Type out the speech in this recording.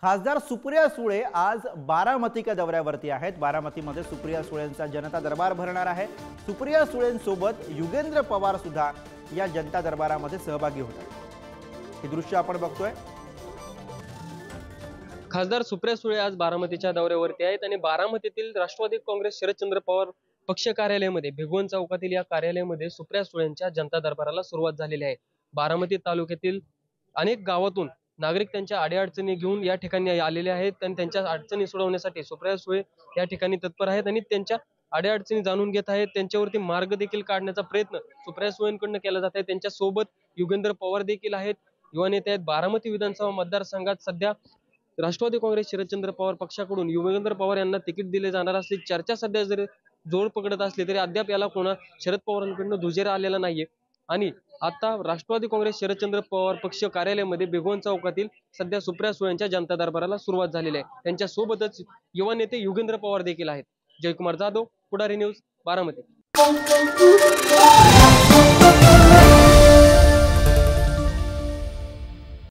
खासदार सुप्रिया सुळे आज बारामतीच्या दौऱ्यावरती आहेत। बारामतीमध्ये सुप्रिया सुळेंचा जनता दरबार भरणार आहे। सुप्रिया सुळेंसोबत युगेंद्र पवार सुद्धा या जनता दरबारामध्ये सहभागी होतात। हे दृश्य आपण बघतोय। खासदार सुप्रिया सुळे आज बारामतीच्या दौऱ्यावरती आहेत आणि बारामतीतील राष्ट्रवादी काँग्रेस शरदचंद्र पवार पक्ष कार्यालयामध्ये भिगवण चौकातील या कार्यालयामध्ये सुप्रिया सुळेंच्या जनता दरबाराला सुरुवात झालेली आहे। बारामती तालुक्यातील अनेक गावातून नागरिक त्यांच्या अडीअडचणी घेऊन या ठिकाणी आलेले आहेत आणि त्यांच्या अडचणी सोडवण्यासाठी सुप्रिया सुळे या ठिकाणी तत्पर आहेत आणि त्यांच्या अडीअडचणी जाणून घेत आहेत। त्यांच्यावरती मार्ग देखील काढण्याचा प्रयत्न सुप्रिया सुळेंकडून केला जात आहे। त्यांच्या सोबत युगेंद्र पवार देखील आहेत, युवा नेते आहेत। बारामती विधानसभा मतदारसंघात सध्या राष्ट्रवादी काँग्रेस शरदचंद्र पवार पक्षाकडून युगेंद्र पवार यांना तिकीट दिले जाणार असली चर्चा सध्या जरी जोर पकडत असली तरी अद्याप याला शरद पवारांकडून दुजेरा आलेला नाहीये। आणि आता राष्ट्रवादी काँग्रेस शरदचंद्र पवार पक्ष कार्यालयामध्ये भिगवण चौकातील सध्या सुप्रिया सुळेंच्या जनता दरबाराला सुरुवात झालेली आहे। त्यांच्या सोबतच युवा नेते युगेंद्र पवार देखील आहेत। जयकुमार जाधव, पुढारी न्यूज, बारामती।